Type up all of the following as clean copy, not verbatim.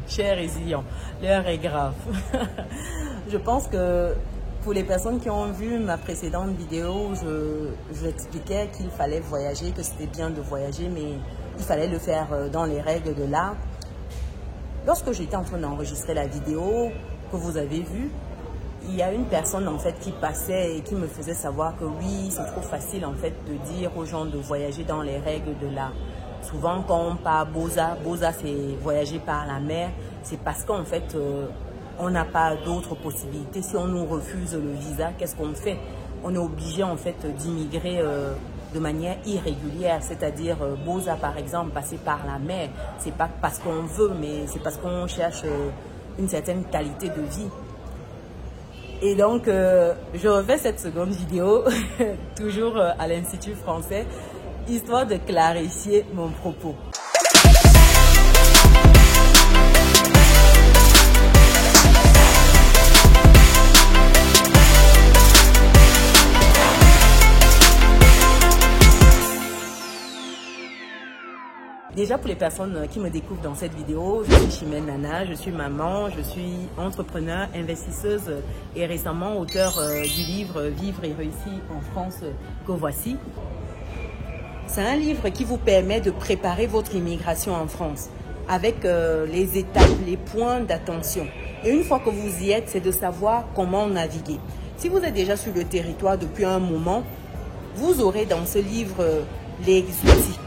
chers résilients, l'heure est grave. Je pense que pour les personnes qui ont vu ma précédente vidéo, je expliquais qu'il fallait voyager, que c'était bien de voyager, mais il fallait le faire dans les règles de l'art. Lorsque j'étais en train d'enregistrer la vidéo que vous avez vue, il y a une personne en fait qui passait et qui me faisait savoir que oui, c'est trop facile en fait de dire aux gens de voyager dans les règles de l'art. Souvent quand on part Boza c'est voyager par la mer, c'est parce qu'en fait on n'a pas d'autres possibilités. Si on nous refuse le visa, qu'est-ce qu'on fait? On est obligé en fait d'immigrer de manière irrégulière, c'est-à-dire Boza par exemple, passer par la mer. C'est pas parce qu'on veut, mais c'est parce qu'on cherche une certaine qualité de vie. Et donc, je refais cette seconde vidéo, toujours à l'Institut français, histoire de clarifier mon propos. Déjà pour les personnes qui me découvrent dans cette vidéo, je suis Chimène Nana, je suis maman, je suis entrepreneur, investisseuse et récemment auteur du livre « Vivre et réussir en France que voici ». C'est un livre qui vous permet de préparer votre immigration en France avec les étapes, les points d'attention. Et une fois que vous y êtes, c'est de savoir comment naviguer. Si vous êtes déjà sur le territoire depuis un moment, vous aurez dans ce livre les outils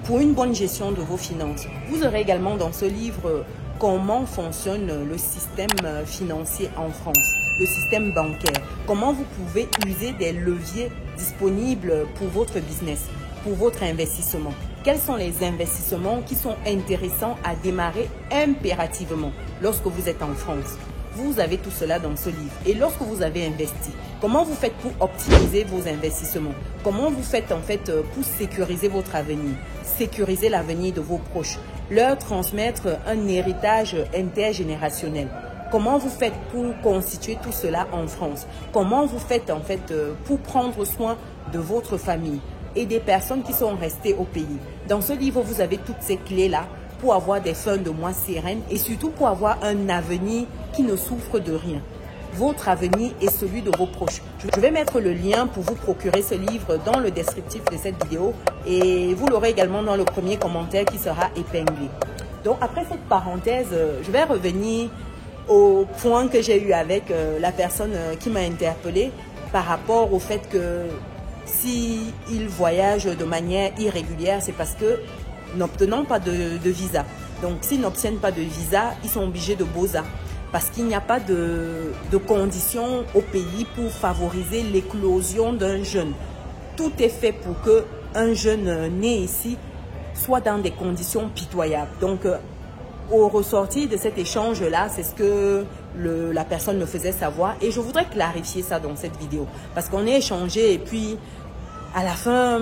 pour une bonne gestion de vos finances. Vous aurez également dans ce livre comment fonctionne le système financier en France, le système bancaire, comment vous pouvez user des leviers disponibles pour votre business, pour votre investissement. Quels sont les investissements qui sont intéressants à démarrer impérativement lorsque vous êtes en France? Vous avez tout cela dans ce livre. Et lorsque vous avez investi, comment vous faites pour optimiser vos investissements? Comment vous faites en fait pour sécuriser votre avenir, sécuriser l'avenir de vos proches, leur transmettre un héritage intergénérationnel? Comment vous faites pour constituer tout cela en France? Comment vous faites en fait pour prendre soin de votre famille et des personnes qui sont restées au pays? Dans ce livre, vous avez toutes ces clés-là pour avoir des fins de mois sereines et surtout pour avoir un avenir qui ne souffre de rien. Votre avenir et celui de vos proches. Je vais mettre le lien pour vous procurer ce livre dans le descriptif de cette vidéo et vous l'aurez également dans le premier commentaire qui sera épinglé. Donc après cette parenthèse, je vais revenir au point que j'ai eu avec la personne qui m'a interpellée par rapport au fait que s'il voyage de manière irrégulière, c'est parce que n'obtenant pas de visa. Donc, s'ils n'obtiennent pas de visa, ils sont obligés de Boza. Parce qu'il n'y a pas de conditions au pays pour favoriser l'éclosion d'un jeune. Tout est fait pour qu'un jeune né ici soit dans des conditions pitoyables. Donc, au ressortir de cet échange-là, c'est ce que la personne me faisait savoir. Et je voudrais clarifier ça dans cette vidéo. Parce qu'on a échangé et puis, à la fin,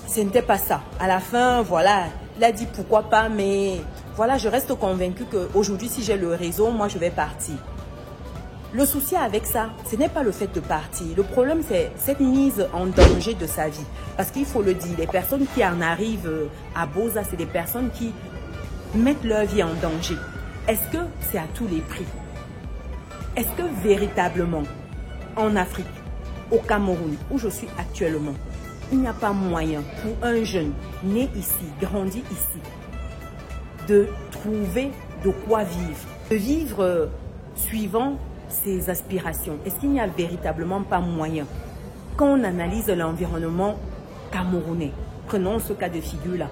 ce n'était pas ça. À la fin, voilà, il a dit pourquoi pas, mais voilà, je reste convaincue qu'aujourd'hui, si j'ai le réseau, moi, je vais partir. Le souci avec ça, ce n'est pas le fait de partir. Le problème, c'est cette mise en danger de sa vie. Parce qu'il faut le dire, les personnes qui en arrivent à Boza, c'est des personnes qui mettent leur vie en danger. Est-ce que c'est à tous les prix? Est-ce que véritablement, en Afrique, au Cameroun, où je suis actuellement, il n'y a pas moyen pour un jeune né ici, grandi ici, de trouver de quoi vivre, de vivre suivant ses aspirations? Est-ce qu'il n'y a véritablement pas moyen? Quand on analyse l'environnement camerounais, prenons ce cas de figure-là,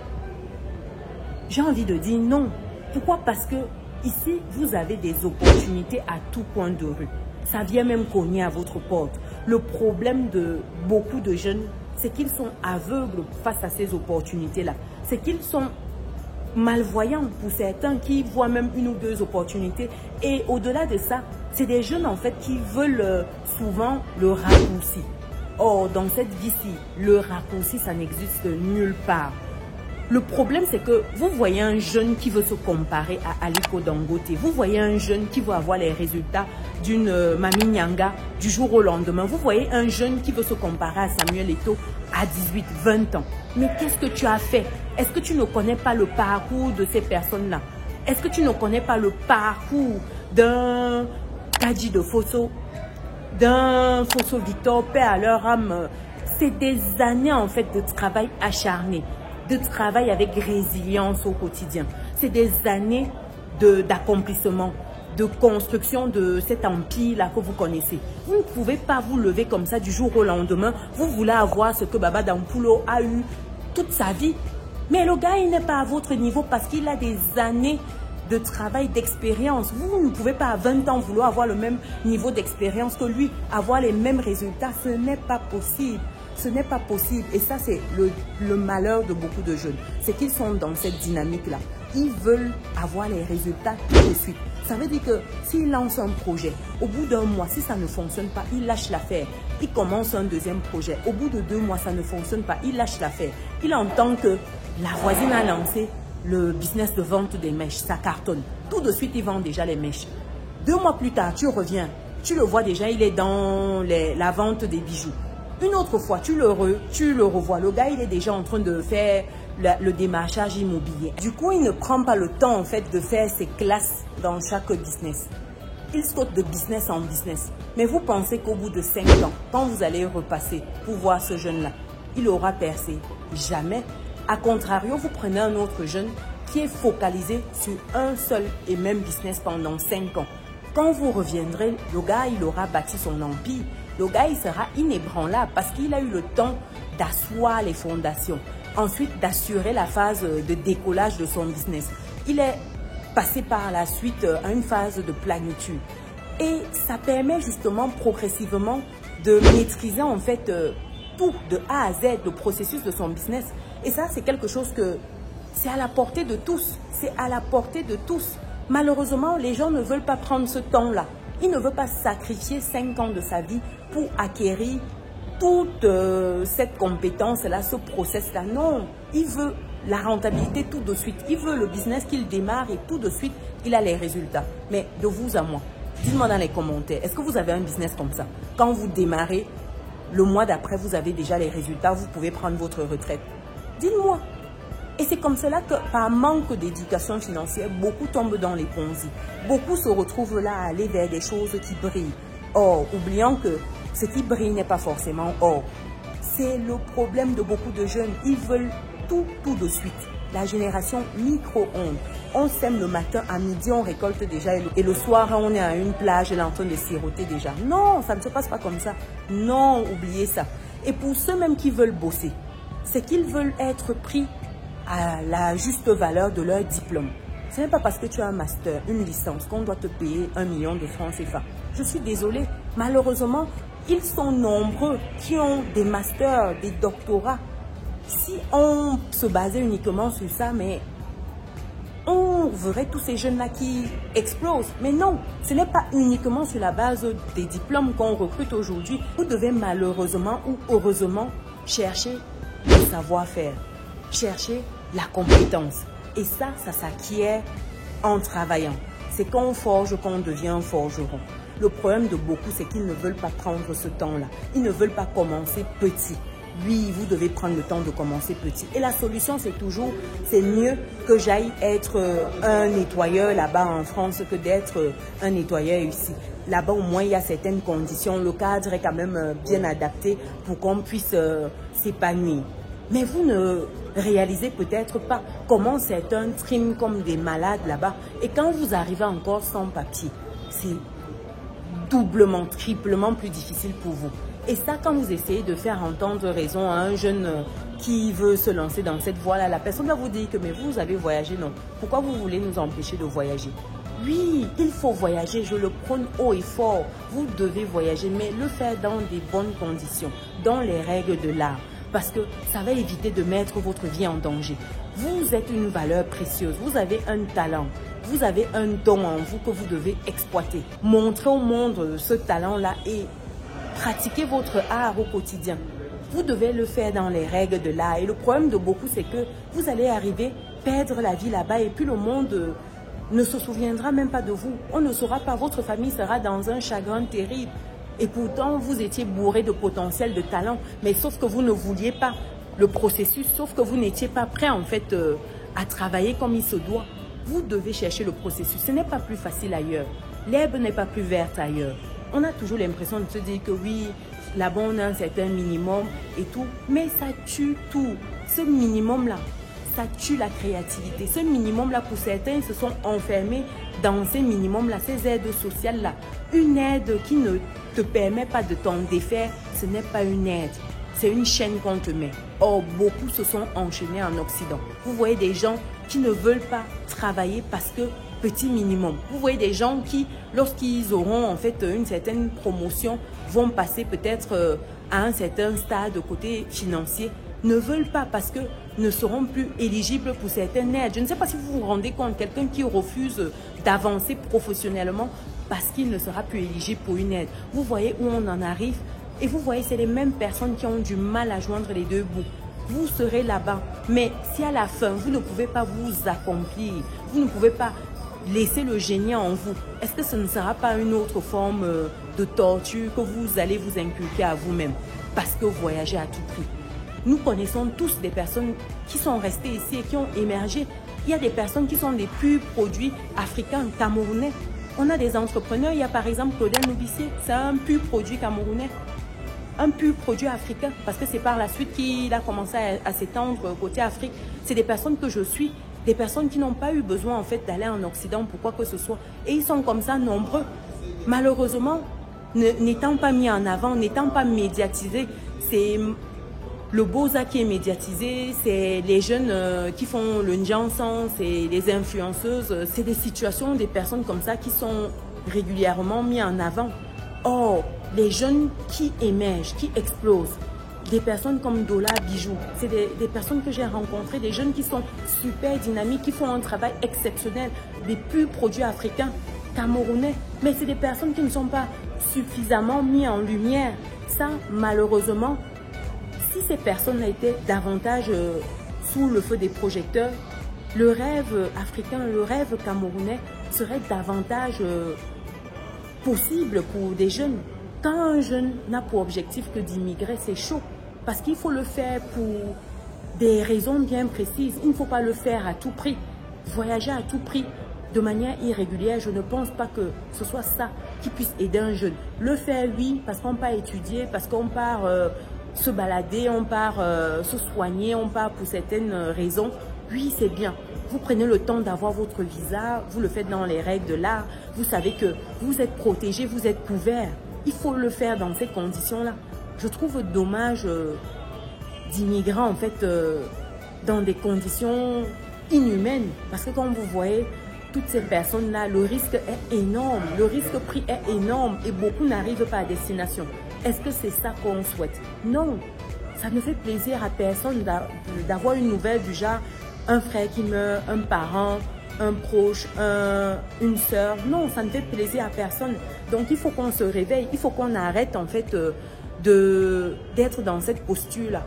j'ai envie de dire non. Pourquoi? Parce que ici, vous avez des opportunités à tout point de rue. Ça vient même cogner à votre porte. Le problème de beaucoup de jeunes, c'est qu'ils sont aveugles face à ces opportunités-là. C'est qu'ils sont malvoyants pour certains qui voient même une ou deux opportunités. Et au-delà de ça, c'est des jeunes en fait qui veulent souvent le raccourci. Or, dans cette vie-ci, le raccourci, ça n'existe nulle part. Le problème, c'est que vous voyez un jeune qui veut se comparer à Aliko Dangote. Vous voyez un jeune qui veut avoir les résultats d'une Mami Nyanga du jour au lendemain. Vous voyez un jeune qui veut se comparer à Samuel Eto'o à 18, 20 ans. Mais qu'est-ce que tu as fait? Est-ce que tu ne connais pas le parcours de ces personnes-là? Est-ce que tu ne connais pas le parcours d'un Kadi de Fosso, d'un Fosso Victor, paix à leur âme? C'est des années en fait de travail acharné, de travail avec résilience au quotidien. C'est des années d'accomplissement, de construction de cet empire-là que vous connaissez. Vous ne pouvez pas vous lever comme ça du jour au lendemain. Vous voulez avoir ce que Baba Dampulo a eu toute sa vie. Mais le gars, il n'est pas à votre niveau parce qu'il a des années de travail, d'expérience. Vous ne pouvez pas à 20 ans vouloir avoir le même niveau d'expérience que lui, avoir les mêmes résultats. Ce n'est pas possible. Ce n'est pas possible. Et ça, c'est le malheur de beaucoup de jeunes. C'est qu'ils sont dans cette dynamique-là. Ils veulent avoir les résultats tout de suite. Ça veut dire que s'ils lancent un projet, au bout d'un mois, si ça ne fonctionne pas, ils lâchent l'affaire. Ils commencent un deuxième projet. Au bout de 2 mois, ça ne fonctionne pas, ils lâchent l'affaire. Il entend que la voisine a lancé le business de vente des mèches. Ça cartonne. Tout de suite, ils vendent déjà les mèches. 2 mois plus tard, tu reviens. Tu le vois déjà, il est dans la vente des bijoux. Une autre fois, tu le revois. Le gars, il est déjà en train de faire le démarchage immobilier. Du coup, il ne prend pas le temps en fait de faire ses classes dans chaque business. Il saute de business en business. Mais vous pensez qu'au bout de 5 ans, quand vous allez repasser pour voir ce jeune-là, il aura percé? Jamais. A contrario, vous prenez un autre jeune qui est focalisé sur un seul et même business pendant 5 ans. Quand vous reviendrez, le gars, il aura bâti son empire. Le gars, il sera inébranlable parce qu'il a eu le temps d'asseoir les fondations. Ensuite, d'assurer la phase de décollage de son business. Il est passé par la suite à une phase de plénitude. Et ça permet justement progressivement de maîtriser en fait tout de A à Z, le processus de son business. Et ça, c'est quelque chose que c'est à la portée de tous. C'est à la portée de tous. Malheureusement, les gens ne veulent pas prendre ce temps-là. Ils ne veulent pas sacrifier 5 ans de sa vie pour acquérir toute cette compétence-là, ce process-là. Non, il veut la rentabilité tout de suite. Il veut le business qu'il démarre et tout de suite, il a les résultats. Mais de vous à moi, dites-moi dans les commentaires, est-ce que vous avez un business comme ça? Quand vous démarrez, le mois d'après, vous avez déjà les résultats, vous pouvez prendre votre retraite. Dites-moi. Et c'est comme cela que, par manque d'éducation financière, beaucoup tombent dans les ponzi. Beaucoup se retrouvent là à aller vers des choses qui brillent. Or, oubliant que ce qui brille n'est pas forcément or. C'est le problème de beaucoup de jeunes. Ils veulent tout de suite. La génération micro-ondes. On sème le matin, à midi, on récolte déjà. Et le soir, on est à une plage, elle est en train de siroter déjà. Non, ça ne se passe pas comme ça. Non, oubliez ça. Et pour ceux même qui veulent bosser, c'est qu'ils veulent être pris à la juste valeur de leur diplôme. Ce n'est pas parce que tu as un master, une licence, qu'on doit te payer 1 million de francs CFA. Je suis désolée, malheureusement, ils sont nombreux qui ont des masters, des doctorats. Si on se basait uniquement sur ça, mais on verrait tous ces jeunes-là qui explosent. Mais non, ce n'est pas uniquement sur la base des diplômes qu'on recrute aujourd'hui. Vous devez malheureusement ou heureusement chercher le savoir-faire. Chercher la compétence. Et ça s'acquiert en travaillant. C'est quand on forge qu'on devient un forgeron. Le problème de beaucoup, c'est qu'ils ne veulent pas prendre ce temps-là. Ils ne veulent pas commencer petit. Oui, vous devez prendre le temps de commencer petit. Et la solution, c'est toujours, c'est mieux que j'aille être un nettoyeur là-bas en France que d'être un nettoyeur ici. Là-bas, au moins, il y a certaines conditions. Le cadre est quand même bien adapté pour qu'on puisse s'épanouir. Mais vous ne réalisez peut-être pas comment certains triment comme des malades là-bas. Et quand vous arrivez encore sans papier, c'est doublement, triplement plus difficile pour vous. Et ça, quand vous essayez de faire entendre raison à un jeune qui veut se lancer dans cette voie-là, la personne va vous dire que mais vous avez voyagé, non. Pourquoi vous voulez nous empêcher de voyager? Oui, il faut voyager, je le prône haut et fort. Vous devez voyager, mais le faire dans des bonnes conditions, dans les règles de l'art. Parce que ça va éviter de mettre votre vie en danger. Vous êtes une valeur précieuse, vous avez un talent, vous avez un don en vous que vous devez exploiter. Montrez au monde ce talent-là et pratiquez votre art au quotidien. Vous devez le faire dans les règles de l'art. Et le problème de beaucoup, c'est que vous allez arriver, perdre la vie là-bas et puis le monde ne se souviendra même pas de vous. On ne saura pas, votre famille sera dans un chagrin terrible. Et pourtant, vous étiez bourré de potentiel, de talent, mais sauf que vous ne vouliez pas le processus, sauf que vous n'étiez pas prêt en fait à travailler comme il se doit. Vous devez chercher le processus. Ce n'est pas plus facile ailleurs. L'herbe n'est pas plus verte ailleurs. On a toujours l'impression de se dire que oui, là-bas on a un certain minimum et tout, mais ça tue tout. Ce minimum-là, ça tue la créativité. Ce minimum-là, pour certains, ils se sont enfermés dans ces minimums-là, ces aides sociales-là. Une aide qui ne te permet pas de t'en défaire, ce n'est pas une aide. C'est une chaîne qu'on te met. Or, beaucoup se sont enchaînés en Occident. Vous voyez des gens qui ne veulent pas travailler parce que petit minimum. Vous voyez des gens qui, lorsqu'ils auront en fait une certaine promotion, vont passer peut-être à un certain stade côté financier, ne veulent pas parce que ne seront plus éligibles pour certaines aides. Je ne sais pas si vous vous rendez compte, quelqu'un qui refuse d'avancer professionnellement parce qu'il ne sera plus éligible pour une aide. Vous voyez où on en arrive et vous voyez, c'est les mêmes personnes qui ont du mal à joindre les deux bouts. Vous serez là-bas, mais si à la fin, vous ne pouvez pas vous accomplir, vous ne pouvez pas laisser le génie en vous, est-ce que ce ne sera pas une autre forme de torture que vous allez vous inculquer à vous-même parce que vous voyagez à tout prix? Nous connaissons tous des personnes qui sont restées ici et qui ont émergé. Il y a des personnes qui sont des purs produits africains, camerounais. On a des entrepreneurs, il y a par exemple Claudel Noubissier, c'est un pur produit camerounais, un pur produit africain, parce que c'est par la suite qu'il a commencé à s'étendre côté Afrique. C'est des personnes que je suis, des personnes qui n'ont pas eu besoin en fait d'aller en Occident pour quoi que ce soit. Et ils sont comme ça nombreux. Malheureusement, n'étant pas mis en avant, n'étant pas médiatisés, c'est le Boza qui est médiatisé, c'est les jeunes qui font le Njansan, c'est les influenceuses, c'est des situations, des personnes comme ça qui sont régulièrement mis en avant. Or, les jeunes qui émergent, qui explosent, des personnes comme Dola Bijou, c'est des personnes que j'ai rencontrées, des jeunes qui sont super dynamiques, qui font un travail exceptionnel, des purs produits africains, camerounais, mais c'est des personnes qui ne sont pas suffisamment mises en lumière. Ça, malheureusement, si ces personnes étaient davantage sous le feu des projecteurs, le rêve africain, le rêve camerounais serait davantage possible pour des jeunes. Quand un jeune n'a pour objectif que d'immigrer, c'est chaud. Parce qu'il faut le faire pour des raisons bien précises. Il ne faut pas le faire à tout prix. Voyager à tout prix de manière irrégulière, je ne pense pas que ce soit ça qui puisse aider un jeune. Le faire, oui, parce qu'on part étudier, parce qu'on part se balader, on part se soigner, on part pour certaines raisons. Oui, c'est bien. Vous prenez le temps d'avoir votre visa, vous le faites dans les règles de l'art. Vous savez que vous êtes protégé, vous êtes couvert. Il faut le faire dans ces conditions-là. Je trouve dommage d'immigrer en fait dans des conditions inhumaines. Parce que comme vous voyez, toutes ces personnes-là, le risque est énorme. Le risque pris est énorme et beaucoup n'arrivent pas à destination. Est-ce que c'est ça qu'on souhaite? Non. Ça ne fait plaisir à personne d'avoir une nouvelle du genre un frère qui meurt, un parent, un proche, une sœur. Non, ça ne fait plaisir à personne. Donc, il faut qu'on se réveille. Il faut qu'on arrête, en fait, d'être dans cette posture-là.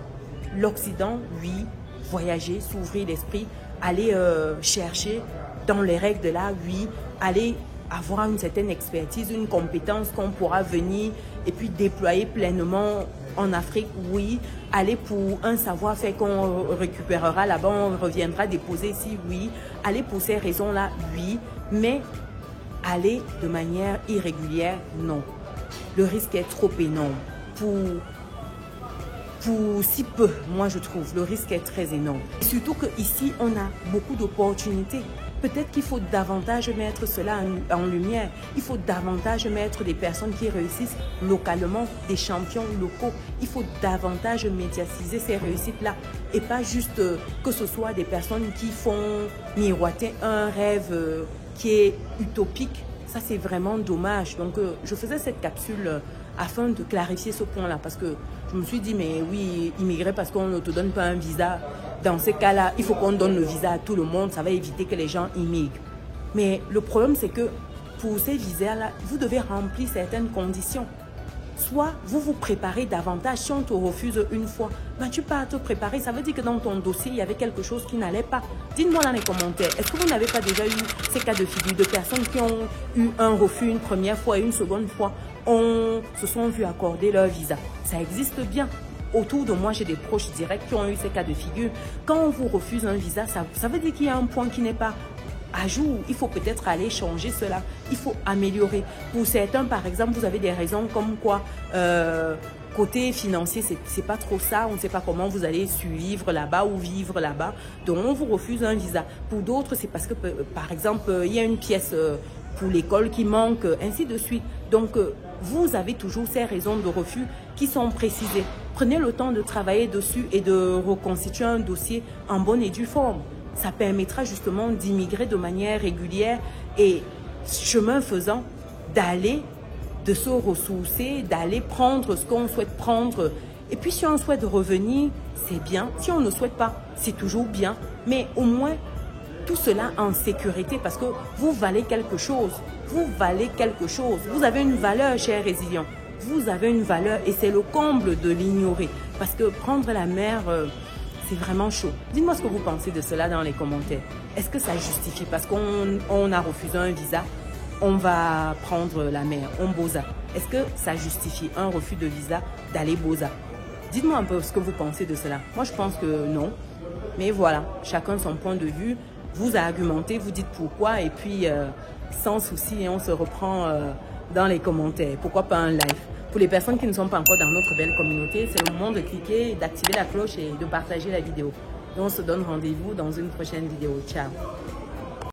L'Occident, oui, voyager, s'ouvrir l'esprit, aller chercher dans les règles de l'art, oui, aller avoir une certaine expertise, une compétence qu'on pourra venir et puis déployer pleinement en Afrique, oui. Aller pour un savoir-faire qu'on récupérera là-bas, on reviendra déposer ici, oui. Aller pour ces raisons-là, oui. Mais aller de manière irrégulière, non. Le risque est trop énorme. Pour si peu, moi je trouve, le risque est très énorme. Surtout qu'ici, on a beaucoup d'opportunités. Peut-être qu'il faut davantage mettre cela en lumière. Il faut davantage mettre des personnes qui réussissent localement, des champions locaux. Il faut davantage médiatiser ces réussites-là. Et pas juste que ce soit des personnes qui font miroiter un rêve qui est utopique. Ça, c'est vraiment dommage. Donc, je faisais cette capsule afin de clarifier ce point-là. Parce que je me suis dit, mais oui, immigrer parce qu'on ne te donne pas un visa. Dans ces cas-là, il faut qu'on donne le visa à tout le monde. Ça va éviter que les gens immigrent. Mais le problème, c'est que pour ces visas-là, vous devez remplir certaines conditions. Soit vous vous préparez davantage. Si on te refuse une fois, ben tu pars te préparer. Ça veut dire que dans ton dossier, il y avait quelque chose qui n'allait pas. Dites-moi dans les commentaires, est-ce que vous n'avez pas déjà eu ces cas de figure de personnes qui ont eu un refus une première fois et une seconde fois, se sont vus accorder leur visa? Ça existe bien. Autour de moi, j'ai des proches directs qui ont eu ces cas de figure. Quand on vous refuse un visa, ça veut dire qu'il y a un point qui n'est pas à jour. Il faut peut-être aller changer cela. Il faut améliorer. Pour certains, par exemple, vous avez des raisons comme quoi côté financier, c'est pas trop ça. On ne sait pas comment vous allez survivre là-bas ou vivre là-bas. Donc, on vous refuse un visa. Pour d'autres, c'est parce que, par exemple, il y a une pièce pour l'école qui manque, ainsi de suite. Donc, vous avez toujours ces raisons de refus qui sont précisées. Prenez le temps de travailler dessus et de reconstituer un dossier en bonne et due forme. Ça permettra justement d'immigrer de manière régulière et, chemin faisant, d'aller, de se ressourcer, d'aller prendre ce qu'on souhaite prendre. Et puis, si on souhaite revenir, c'est bien. Si on ne souhaite pas, c'est toujours bien. Mais au moins, tout cela en sécurité parce que vous valez quelque chose. Vous valez quelque chose. Vous avez une valeur, chers résilients. Vous avez une valeur et c'est le comble de l'ignorer. Parce que prendre la mer, c'est vraiment chaud. Dites-moi ce que vous pensez de cela dans les commentaires. Est-ce que ça justifie parce qu'on a refusé un visa, on va prendre la mer, on bosa. Est-ce que ça justifie un refus de visa d'aller bosa? Dites-moi un peu ce que vous pensez de cela. Moi, je pense que non. Mais voilà, chacun son point de vue. Vous argumentez, vous dites pourquoi et puis sans souci, on se reprend dans les commentaires. Pourquoi pas un live? Pour les personnes qui ne sont pas encore dans notre belle communauté, c'est le moment de cliquer, d'activer la cloche et de partager la vidéo. Et on se donne rendez-vous dans une prochaine vidéo. Ciao!